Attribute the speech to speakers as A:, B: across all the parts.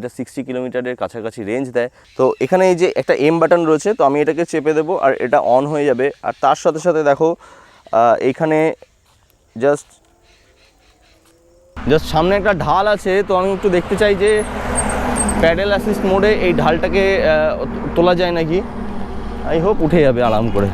A: এটা 60 কিলোমিটারের কাছাকাছি রেঞ্জ দেয়। তো এখানে এই যে একটা এম বাটন রয়েছে, তো আমি এটাকে চেপে দেবো আর এটা অন হয়ে যাবে। আর তার সাথে সাথে দেখো এইখানে জাস্ট সামনে একটা ঢাল আছে, তো আমি একটু দেখতে চাই যে প্যাডেল অ্যাসিস্ট মোডে এই ঢালটাকে তোলা যায় নাকি। আই হোপ উঠে যাবে আরাম করে।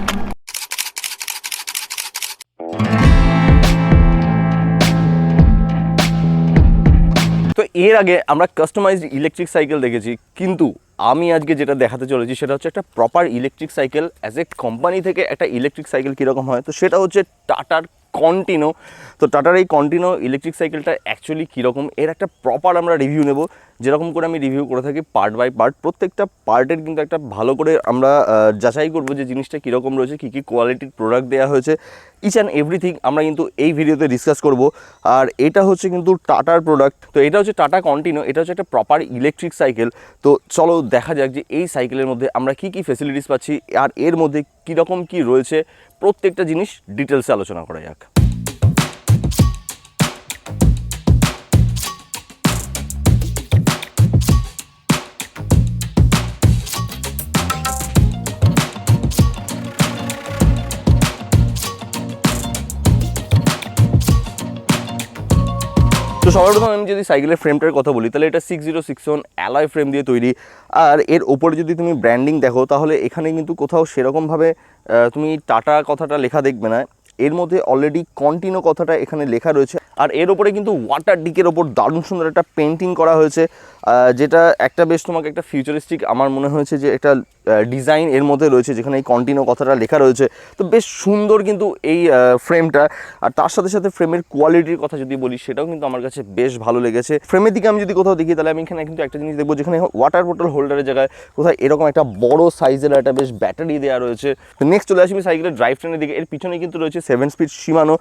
A: তো এর আগে আমরা কাস্টমাইজড ইলেকট্রিক সাইকেল দেখেছি, কিন্তু আমি আজকে যেটা দেখাতে চলেছি সেটা হচ্ছে একটা proper electric cycle. As a company থেকে একটা ইলেকট্রিক সাইকেল কীরকম হয়, তো সেটা হচ্ছে টাটার কন্টিনো। তো টাটার এই কন্টিনো ইলেকট্রিক সাইকেলটা অ্যাকচুয়ালি কীরকম, এর একটা প্রপার আমরা রিভিউ নেব। যেরকম করে আমি রিভিউ করে থাকি পার্ট বাই পার্ট, প্রত্যেকটা পার্টের কিন্তু একটা ভালো করে আমরা যাচাই করবো যে জিনিসটা কীরকম রয়েছে, কী কী কোয়ালিটির প্রোডাক্ট দেওয়া হয়েছে, ইচ অ্যান্ড এভরিথিং আমরা কিন্তু এই ভিডিওতে ডিসকাস করব। আর এটা হচ্ছে কিন্তু টাটার প্রোডাক্ট, তো এটা হচ্ছে টাটা কন্টিনো, এটা হচ্ছে একটা প্রপার ইলেকট্রিক সাইকেল। তো চলো দেখা যাক যে এই সাইকেলের মধ্যে আমরা কী কী ফেসিলিটিস পাচ্ছি আর এর মধ্যে কীরকম কী রয়েছে, প্রত্যেকটা জিনিস ডিটেলসে আলোচনা করা যাক। তো সবার প্রথম আমি যদি সাইকেলের ফ্রেমটার কথা বলি, তাহলে এটা 6061 অ্যালয় ফ্রেম দিয়ে তৈরি। আর এর ওপরে যদি তুমি ব্র্যান্ডিং দেখো, তাহলে এখানে কিন্তু কোথাও সেরকমভাবে তুমি টাটা কথাটা লেখা দেখবে না। এর মধ্যে অলরেডি কন্টিনো কথাটা এখানে লেখা রয়েছে। আর এর ওপরে কিন্তু ওয়াটার ডিকের ওপর দারুণ সুন্দর একটা পেন্টিং করা হয়েছে, যেটা একটা বেশ তোমাকে একটা ফিউচারিস্টিক আমার মনে হয়েছে যে একটা ডিজাইন এর মধ্যে রয়েছে, যেখানে এই কন্টিনো কথাটা লেখা রয়েছে। তো বেশ সুন্দর কিন্তু এই ফ্রেমটা। আর তার সাথে সাথে ফ্রেমের কোয়ালিটির কথা যদি বলি, সেটাও কিন্তু আমার কাছে বেশ ভালো লেগেছে। ফ্রেমের দিকে আমি যদি কোথাও দেখি, তাহলে আমি এখানে কিন্তু একটা জিনিস দেখবো, যেখানে ওয়াটার বোতল হোল্ডারের জায়গায় কোথাও এরকম একটা বড় সাইজের একটা বেশ ব্যাটারি দেওয়া রয়েছে। তো নেক্সট চলে আসবি সাইকেলের ড্রাইভ ট্রেনের দিকে। এর পিছনে কিন্তু রয়েছে 7 স্পিড শিমানো,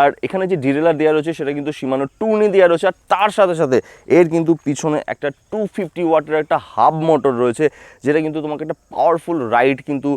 A: আর এখানে যে ডিরেলার দেওয়া রয়েছে সেটা কিন্তু শিমানো 2 দেওয়া রয়েছে। আর তার সাথে সাথে এর কিন্তু পিছনে একটা 250 ওয়াটের একটা হাব মোটর রয়েছে, যেটা কিন্তু তোমাকে একটা পাওয়ারফুল রাইড কিন্তু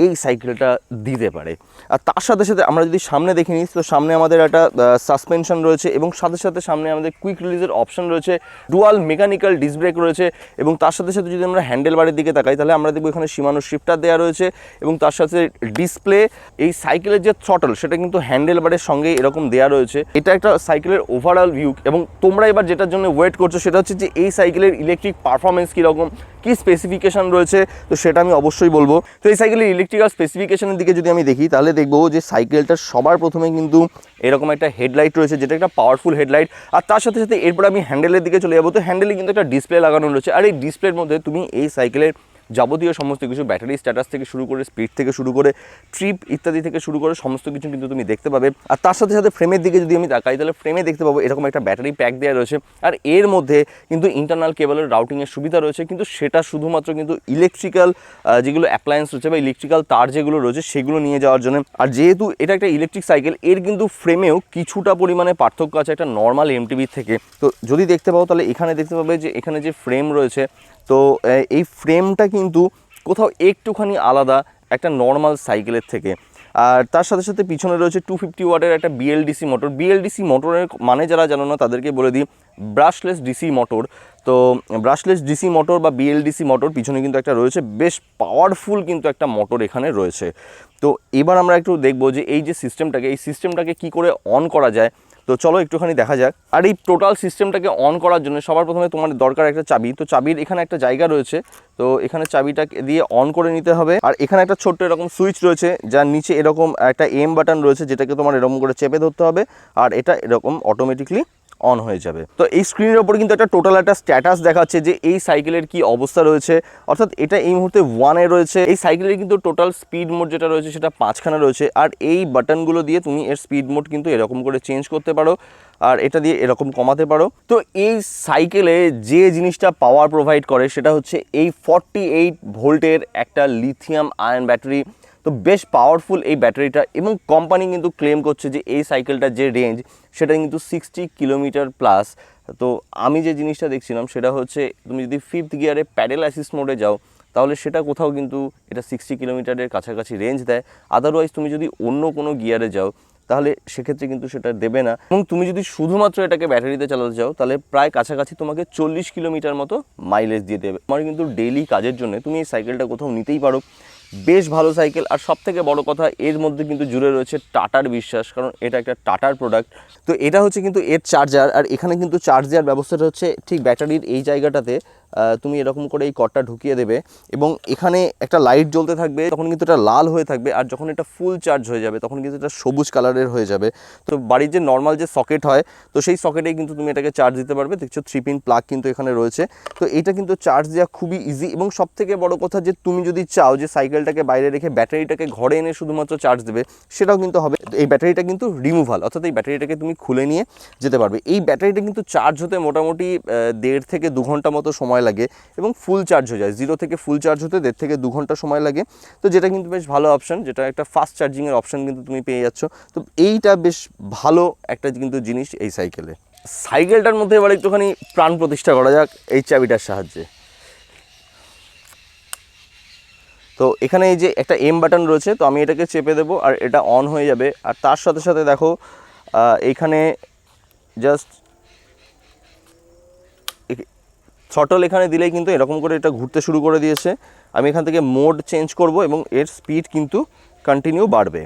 A: এই সাইকেলটা দিতে পারে। আর তার সাথে সাথে আমরা যদি সামনে দেখে নিই, তো সামনে আমাদের একটা সাসপেনশন রয়েছে, এবং সাথে সাথে সামনে আমাদের কুইক রিলিজের অপশন রয়েছে, ডুয়াল মেকানিক্যাল ডিস্ক ব্রেক রয়েছে। এবং তার সাথে সাথে যদি আমরা হ্যান্ডেল বারের দিকে তাকাই, তাহলে আমরা দেখবো এখানে শিমানো শিফটার দেওয়া রয়েছে, এবং তার সাথে ডিসপ্লে। এই সাইকেলের যে থ্রটল, সেটা কিন্তু হ্যান্ডেল বারের সঙ্গে এরকম দেওয়া রয়েছে। এটা একটা সাইকেলের ওভারঅল ভিউ। এবং তোমরা এবার যেটার জন্য ওয়েট করছো, সেটা হচ্ছে যে এই সাইকেলের ইলেকট্রিক পারফরমেন্স কীরকম, কী স্পেসিফিকেশান রয়েছে, তো সেটা আমি অবশ্যই বলবো। তো এই সাইকেলের ইলেকট্রিক্যাল স্পেসিফিকেশনের দিকে যদি আমি দেখি, তাহলে দেখবো যে সাইকেলটা সবার প্রথমে কিন্তু এরকম একটা হেডলাইট রয়েছে, যেটা একটা পাওয়ারফুল হেডলাইট। আর তার সাথে সাথে এরপর আমি হ্যান্ডেলের দিকে চলে যাবো। তো হ্যান্ডেলে কিন্তু একটা ডিসপ্লে লাগানো রয়েছে, আর এই ডিসপ্লের মধ্যে তুমি এই সাইকেলের যাবতীয় সমস্ত কিছু, ব্যাটারি স্ট্যাটাস থেকে শুরু করে, স্পিড থেকে শুরু করে, ট্রিপ ইত্যাদি থেকে শুরু করে সমস্ত কিছু কিন্তু তুমি দেখতে পাবে। আর তার সাথে সাথে ফ্রেমের দিকে যদি আমি তাকাই, তাহলে ফ্রেমে দেখতে পাবো এরকম একটা ব্যাটারি প্যাক দেওয়া রয়েছে। আর এর মধ্যে কিন্তু ইন্টারনাল কেবলের রাউটিংয়ের সুবিধা রয়েছে, কিন্তু সেটা শুধুমাত্র কিন্তু ইলেকট্রিক্যাল যেগুলো অ্যাপ্লায়েন্স রয়েছে বা ইলেকট্রিক্যাল তার যেগুলো রয়েছে, সেগুলো নিয়ে যাওয়ার জন্য। আর যেহেতু এটা একটা ইলেকট্রিক সাইকেল, এর কিন্তু ফ্রেমেও কিছুটা পরিমাণে পার্থক্য আছে একটা নর্মাল এমটিভির থেকে। তো যদি দেখতে পাও, তাহলে এখানে দেখতে পাবে যে এখানে যে ফ্রেম রয়েছে, তো এই ফ্রেমটা কিন্তু কোথাও একটুখানি আলাদা একটা নর্মাল সাইকেলের থেকে। আর তার সাথে সাথে পিছনে রয়েছে 250 ওয়াটের একটা বিএলডিসি মোটর। বিএলডিসি মোটরের মানে যারা জানো না, তাদেরকে বলে দিই, ব্রাশলেস ডিসি মোটর। তো ব্রাশলেস ডিসি মোটর বা বিএলডিসি মোটর পিছনে কিন্তু একটা রয়েছে, বেশ পাওয়ারফুল কিন্তু একটা মোটর এখানে রয়েছে। তো এবার আমরা একটু দেখবো যে এই যে সিস্টেমটাকে কী করে অন করা যায়। তো চলো একটুখানি দেখা যাক। আর এই টোটাল সিস্টেমটাকে অন করার জন্য সবার প্রথমে তোমার দরকার একটা চাবি। তো চাবির এখানে একটা জায়গা রয়েছে, তো এখানে চাবিটা দিয়ে অন করে নিতে হবে। আর এখানে একটা ছোট্ট এরকম সুইচ রয়েছে, যার নিচে এরকম একটা এম বাটন রয়েছে, যেটাকে তোমার এরকম করে চেপে ধরতে হবে, আর এটা এরকম অটোমেটিকলি অন হয়ে যাবে। তো এই স্ক্রিনের ওপর কিন্তু একটা টোটাল একটা স্ট্যাটাস দেখাচ্ছে যে এই সাইকেলের কি অবস্থা রয়েছে, অর্থাৎ এটা এই মুহূর্তে 1-এ রয়েছে। এই সাইকেলের কিন্তু টোটাল স্পিড মোড যেটা রয়েছে, সেটা 5খানা রয়েছে। আর এই বাটনগুলো দিয়ে তুমি এর স্পিড মোড কিন্তু এরকম করে চেঞ্জ করতে পারো, আর এটা দিয়ে এরকম কমাতে পারো। তো এই সাইকেলে যে জিনিসটা পাওয়ার প্রোভাইড করে, সেটা হচ্ছে এই 48 ভোল্টের একটা লিথিয়াম আয়ন ব্যাটারি। তো বেশ পাওয়ারফুল এই ব্যাটারিটা, এবং কোম্পানি কিন্তু ক্লেম করছে যে এই সাইকেলটার যে রেঞ্জ, সেটা কিন্তু 60 কিলোমিটার প্লাস। তো আমি যে জিনিসটা দেখছিলাম, সেটা হচ্ছে তুমি যদি 5th গিয়ারে প্যাডেল অ্যাসিস্ট মোডে যাও, তাহলে সেটা কোথাও কিন্তু এটা 60 কিলোমিটারের কাছাকাছি রেঞ্জ দেয়। আদারওয়াইজ তুমি যদি অন্য কোনো গিয়ারে যাও, তাহলে সেক্ষেত্রে কিন্তু সেটা দেবে না। এবং তুমি যদি শুধুমাত্র এটাকে ব্যাটারিতে চালাতে চাও তাহলে প্রায় কাছাকাছি তোমাকে 40 কিলোমিটার মতো মাইলেজ দিয়ে দেবে। আমার কিন্তু ডেইলি কাজের জন্য তুমি এই সাইকেলটা কোথাও নিতেই পারো, বেশ ভালো সাইকেল। আর সব থেকে বড় কথা এর মধ্যে কিন্তু জুড়ে রয়েছে টাটার বিশ্বাস, কারণ এটা একটা টাটার প্রোডাক্ট। তো এটা হচ্ছে কিন্তু এর চার্জার, আর এখানে কিন্তু চার্জ দেওয়ার ব্যবস্থাটা হচ্ছে ঠিক ব্যাটারির এই জায়গাটাতে তুমি এরকম করে এই কর্ডটা ঢুকিয়ে দেবে এবং এখানে একটা লাইট জ্বলতে থাকবে, তখন কিন্তু এটা লাল হয়ে থাকবে। আর যখন এটা ফুল চার্জ হয়ে যাবে তখন কিন্তু এটা সবুজ কালারের হয়ে যাবে। তো বাড়ির যে নর্মাল যে সকেট হয়, তো সেই সকেটেই কিন্তু তুমি এটাকে চার্জ দিতে পারবে। দেখছো 3 পিন প্লাগ কিন্তু এখানে রয়েছে। তো এটা কিন্তু চার্জ দেওয়া খুবই ইজি। এবং সব থেকে বড় কথা যে তুমি যদি চাও যে সাইকেলটাকে বাইরে রেখে ব্যাটারিটাকে ঘরে এনে শুধুমাত্র চার্জ দেবে, সেটাও কিন্তু হবে। এই ব্যাটারিটা কিন্তু রিমুভাল, অর্থাৎ এই ব্যাটারিটাকে তুমি খুলে নিয়ে যেতে পারবে। এই ব্যাটারিটা কিন্তু চার্জ হতে মোটামুটি 1.5 থেকে 2 ঘন্টা মতো সময় লাগে এবং ফুল চার্জ হয়ে যায়। 0 থেকে ফুল চার্জ হতে 1.5 থেকে 2 ঘন্টা সময় লাগে। তো যেটা কিন্তু বেশ ভালো অপশান, যেটা একটা ফাস্ট চার্জিংয়ের অপশান কিন্তু তুমি পেয়ে যাচ্ছ। তো এইটা বেশ ভালো একটা কিন্তু জিনিস এই সাইকেলে। সাইকেলটার মধ্যে এবার একটুখানি প্রাণ প্রতিষ্ঠা করা যাক এই চাবিটার সাহায্যে। তো এখানে এই যে একটা এম বাটন রয়েছে, তো আমি এটাকে চেপে দেবো আর এটা অন হয়ে যাবে। আর তার সাথে সাথে দেখো এইখানে জাস্ট থ্রটল এখানে দিলেই কিন্তু এরকম করে এটা ঘুরতে শুরু করে দিয়েছে। আমি এখান থেকে মোড চেঞ্জ করব এবং এর স্পিড কিন্তু কন্টিনিউ বাড়বে।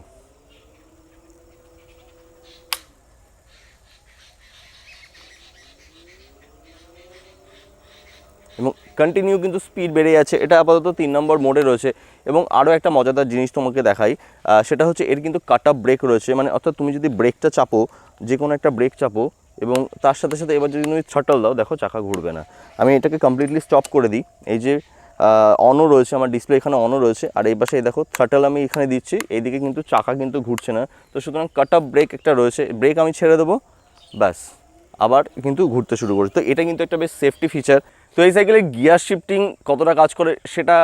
A: এবং কন্টিনিউ কিন্তু স্পিড বেড়ে যাচ্ছে। এটা আপাতত 3 নম্বর মোডে রয়েছে। এবং আরও একটা মজাদার জিনিস তোমাকে দেখাই, সেটা হচ্ছে এর কিন্তু কাট আপ ব্রেক রয়েছে। মানে অর্থাৎ তুমি যদি ব্রেকটা চাপো, যে কোনো একটা ব্রেক চাপো এবং তার সাথে সাথে এবার যদি তুমি থ্রটল দাও, দেখো চাকা ঘুরবে না। আমি এটাকে কমপ্লিটলি স্টপ করে দিই। এই যে অনও রয়েছে, আমার ডিসপ্লে এখানে অনও রয়েছে। আর এই পাশে দেখো থ্রটল আমি এখানে দিচ্ছি, এইদিকে কিন্তু চাকা কিন্তু ঘুরছে না। তো সুতরাং কাট আপ ব্রেক একটা রয়েছে, ব্রেক আমি ছেড়ে দেবো, ব্যাস আবার কিন্তু ঘুরতে শুরু করছে। তো এটা কিন্তু একটা বেশ সেফটি ফিচার। তো এই সাইকেলের গিয়ার শিফটিং কতটা কাজ করে সেটা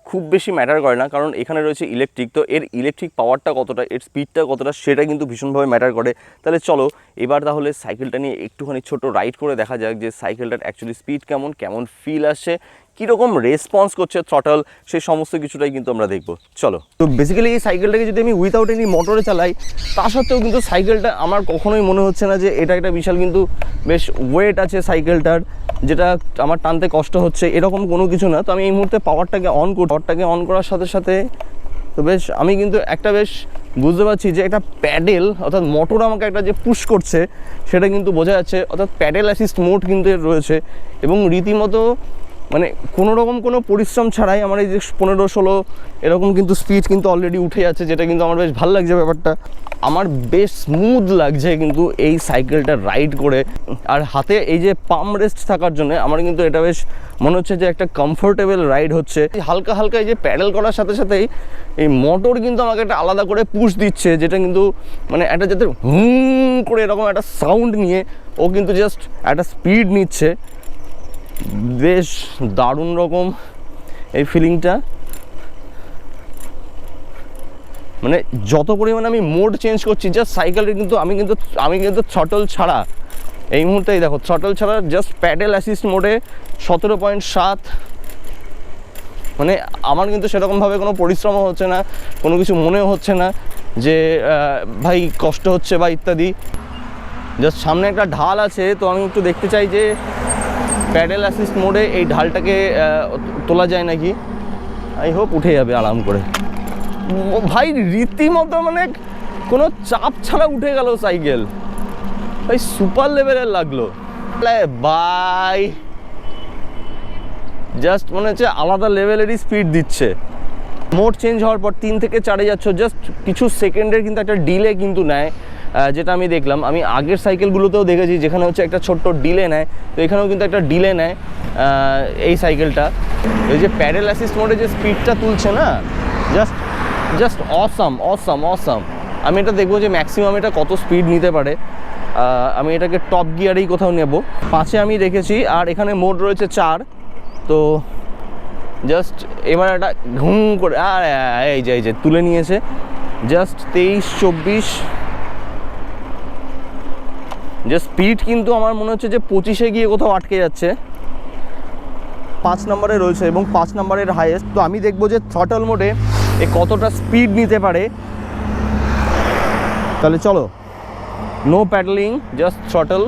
A: খুব বেশি ম্যাটার করে না, কারণ এখানে রয়েছে ইলেকট্রিক। তো এর ইলেকট্রিক পাওয়ারটা কতটা, এর স্পিডটা কতটা, সেটা কিন্তু ভীষণভাবে ম্যাটার করে। তাহলে চলো এবার তাহলে সাইকেলটা নিয়ে একটুখানি ছোট রাইড করে দেখা যাক যে সাইকেলটার অ্যাকচুয়ালি স্পিড কেমন, কেমন ফিল আসছে, কীরকম রেসপন্স করছে থ্রটল, সেই সমস্ত কিছুটাই কিন্তু আমরা দেখবো। চলো। তো বেসিক্যালি এই সাইকেলটাকে যদি আমি উইথাউট এনি মোটরে চালাই, তা সত্ত্বেও কিন্তু সাইকেলটা আমার কখনোই মনে হচ্ছে না যে এটা একটা বিশাল কিন্তু বেশ ওয়েট আছে সাইকেলটার, যেটা আমার টানতে কষ্ট হচ্ছে, এরকম কোনো কিছু না। তো আমি এই মুহূর্তে পাওয়ারটাকে অন করি, পাওয়ারটাকে অন করার সাথে সাথে তো বেশ আমি কিন্তু একটা বেশ বুঝতে পারছি যে একটা প্যাডেল অর্থাৎ মোটর আমাকে একটা যে পুশ করছে সেটা কিন্তু বোঝা যাচ্ছে। অর্থাৎ প্যাডেল অ্যাসিস্ট মোড কিন্তু এর রয়েছে এবং রীতিমতো মানে কোনো রকম কোনো পরিশ্রম ছাড়াই আমার এই যে 15-16 এরকম কিন্তু স্পিড কিন্তু অলরেডি উঠে যাচ্ছে, যেটা কিন্তু আমার বেশ ভালো লাগছে ব্যাপারটা। আমার বেশ স্মুথ লাগছে কিন্তু এই সাইকেলটা রাইড করে। আর হাতে এই যে পাম রেস্ট থাকার জন্য আমার কিন্তু এটা বেশ মনে হচ্ছে যে একটা কমফোর্টেবল রাইড হচ্ছে। হালকা হালকা এই যে প্যাডেল করার সাথে সাথেই এই মোটর কিন্তু আমাকে একটা আলাদা করে পুশ দিচ্ছে, যেটা কিন্তু মানে একটা যাতে হুম করে এরকম একটা সাউন্ড নিয়ে ও কিন্তু জাস্ট একটা স্পিড নিচ্ছে। বেশ দারুণ রকম এই ফিলিংটা। মানে যত পরিমাণে আমি মোড চেঞ্জ করছি জাস্ট সাইকেলের কিন্তু আমি কিন্তু থ্রটল ছাড়া এই মুহূর্তে দেখো থ্রটল ছাড়া জাস্ট প্যাডেল অ্যাসিস্ট মোডে 17.7। মানে আমার কিন্তু সেরকমভাবে কোনো পরিশ্রমও হচ্ছে না, কোনো কিছু মনেও হচ্ছে না যে ভাই কষ্ট হচ্ছে বা ইত্যাদি। জাস্ট সামনে একটা ঢাল আছে, তো আমি একটু দেখতে চাই যে প্যাডেল অ্যাসিস্ট মোডে এই ঢালটাকে তোলা যায় নাকি। আই হোপ উঠে যাবে আরাম করে। ভাই রীতিমতো মানে কোনো চাপ ছাড়া উঠে গেল সাইকেল, ভাই সুপার লেভেলের লাগলো ভাই। জাস্ট মনে হচ্ছে আলাদা লেভেলেরই স্পিড দিচ্ছে। মোড চেঞ্জ হওয়ার পর 3 থেকে 4-এ যাচ্ছ, জাস্ট কিছু সেকেন্ডের কিন্তু একটা ডিলে কিন্তু নেয়, যেটা আমি দেখলাম। আমি আগের সাইকেলগুলোতেও দেখেছি যেখানে হচ্ছে একটা ছোট্ট ডিলে নেয়, তো এখানেও কিন্তু একটা ডিলে নেয় এই সাইকেলটা। এই যে প্যাডেল অ্যাসিস্ট মোডে যে স্পিডটা তুলছে না, জাস্ট অসাম। আমি এটা দেখবো যে ম্যাক্সিমাম এটা কত স্পিড নিতে পারে। আমি এটাকে টপ গিয়ারেই কোথাও নেব। 5-এ আমি রেখেছি আর এখানে মোড রয়েছে 4। তো জাস্ট এবার একটা ঘুম করে আর এই যে তুলে নিয়েছে জাস্ট 23-24। যে স্পিড কিন্তু আমার মনে হচ্ছে যে 25-এ গিয়ে কোথাও আটকে যাচ্ছে। 5 নম্বরে রয়েছে এবং 5 নম্বরের হাইয়েস্ট। তো আমি দেখবো যে থ্রটল মোডে এ কতটা স্পিড নিতে পারে। তাহলে চলো। No paddling, just throttle.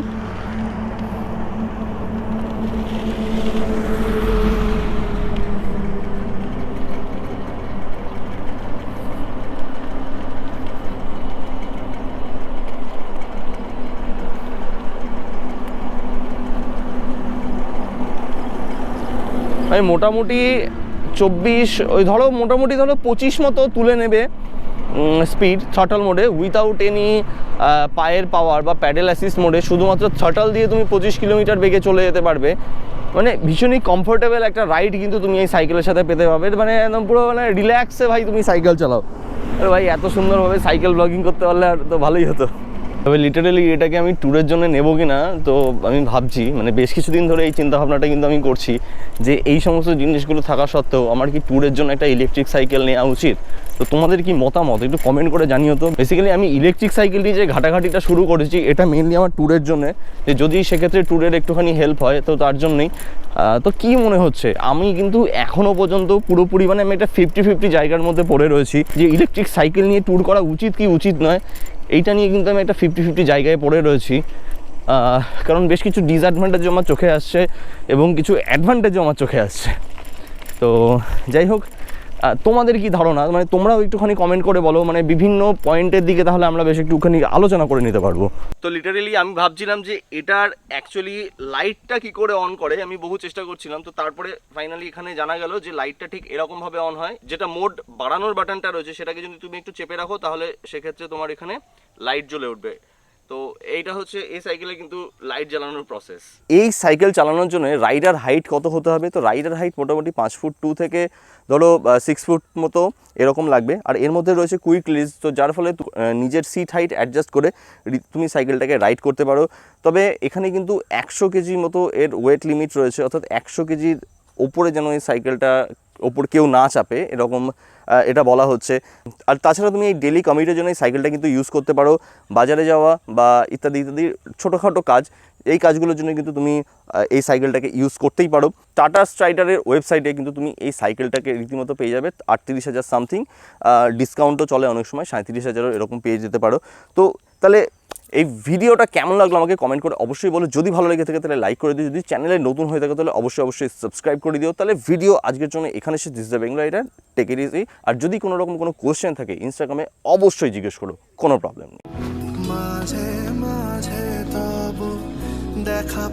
A: আমি মোটামুটি 24, ওই ধরো মোটামুটি ধরো 25 মতো তুলে নেবে স্পিড থ্রটল মোডে, উইথাউট এনি পায়ের পাওয়ার বা প্যাডেল অ্যাসিস্ট মোডে। শুধুমাত্র থ্রটল দিয়ে তুমি 25 কিলোমিটার বেগে চলে যেতে পারবে। মানে ভীষণই কমফোর্টেবল একটা রাইড কিন্তু তুমি এই সাইকেলের সাথে পেতে পারবে। মানে একদম পুরো মানে রিল্যাক্সে ভাই তুমি সাইকেল চালাও। আরে ভাই এত সুন্দরভাবে সাইকেল ব্লগিং করতে পারলে আর তো ভালোই হতো। তবে লিটারেলি এটাকে আমি ট্যুরের জন্য নেবো কি না তো আমি ভাবছি, মানে বেশ কিছুদিন ধরে এই চিন্তাভাবনাটা কিন্তু আমি করছি যে এই সমস্ত জিনিসগুলো থাকা সত্ত্বেও আমার কি ট্যুরের জন্য একটা ইলেকট্রিক সাইকেল নেওয়া উচিত। তো তোমাদের কি মতামত একটু কমেন্ট করে জানিও তো। বেসিক্যালি আমি ইলেকট্রিক সাইকেল দিয়ে যে ঘাটাঘাটিটা শুরু করেছি এটা মেনলি আমার ট্যুরের জন্য, যে যদি সেক্ষেত্রে ট্যুরের একটুখানি হেল্প হয় তো তার জন্যই। তো কি মনে হচ্ছে, আমি কিন্তু এখনও পর্যন্ত পুরোপুরি মানে আমি একটা 50-50 জায়গার মধ্যে পড়ে রয়েছি যে ইলেকট্রিক সাইকেল নিয়ে ট্যুর করা উচিত কি উচিত নয়। এইটা নিয়ে কিন্তু আমি একটা 50-50 জায়গায় পড়ে রয়েছি, কারণ বেশ কিছু ডিসঅ্যাডভান্টেজও আমার চোখে আসছে এবং কিছু অ্যাডভান্টেজও আমার চোখে আসছে। তো যাই হোক, তোমাদের কি ধারণা, মানে তোমরাও একটুখানি কমেন্ট করে বলো, মানে বিভিন্ন পয়েন্টের দিকে তাহলে আমরা বেশ একটুখানি আলোচনা করে নিতে পারবো। তো লিটারেলি আমি ভাবছিলাম যে এটার অ্যাকচুয়ালি লাইটটা কি করে অন করে, আমি বহু চেষ্টা করছিলাম। তো তারপরে ফাইনালি এখানে জানা গেল যে লাইটটা ঠিক এরকমভাবে অন হয়, যেটা মোড বাড়ানোর বাটনটা রয়েছে সেটাকে যদি তুমি একটু চেপে রাখো তাহলে সেক্ষেত্রে তোমার এখানে লাইট জ্বলে উঠবে। তো এইটা হচ্ছে এই সাইকেলে কিন্তু লাইট জ্বালানোর প্রসেস। এই সাইকেল চালানোর জন্য রাইডার হাইট কত হতে হবে? তো রাইডার হাইট মোটামুটি 5 ফুট 2 থেকে ধরো 6 ফুট মতো এরকম লাগবে। আর এর মধ্যে রয়েছে কুইক রিলিজ, তো যার ফলে নিজের সিট হাইট অ্যাডজাস্ট করে তুমি সাইকেলটাকে রাইড করতে পারো। তবে এখানে কিন্তু 100 কেজি মতো এর ওয়েট লিমিট রয়েছে, অর্থাৎ 100 কেজির ওপরে যেন এই সাইকেলটা ওপর কেউ না চাপে এরকম এটা বলা হচ্ছে। আর তাছাড়া তুমি এই ডেলি কমিউটের জন্য এই সাইকেলটা কিন্তু ইউজ করতে পারো, বাজারে যাওয়া বা ইত্যাদি ইত্যাদি ছোটোখাটো কাজ, এই কাজগুলোর জন্য কিন্তু তুমি এই সাইকেলটাকে ইউজ করতেই পারো। টাটা স্ট্রাইডারের ওয়েবসাইটে কিন্তু তুমি এই সাইকেলটাকে রীতিমতো পেয়ে যাবে 38,000 সামথিং, ডিসকাউন্টও চলে অনেক সময়, 37,000 এরকম পেয়ে যেতে পারো। তো তাহলে এই ভিডিওটা কেমন লাগলো আমাকে কমেন্ট করে অবশ্যই বলো। যদি ভালো লেগে থাকে তাহলে লাইক করে দিও, যদি চ্যানেলে নতুন হয়ে থাকে তাহলে অবশ্যই সাবস্ক্রাইব করে দিও। তাহলে ভিডিও আজকের জন্য এখানে শেষ। This the Bengal rider, take it easy. আর যদি কোনো রকম কোনো কোয়েশ্চেন থাকে ইনস্টাগ্রামে অবশ্যই জিজ্ঞেস করো, কোনো প্রবলেম নেই। মাঝে মাঝে তবু দেখা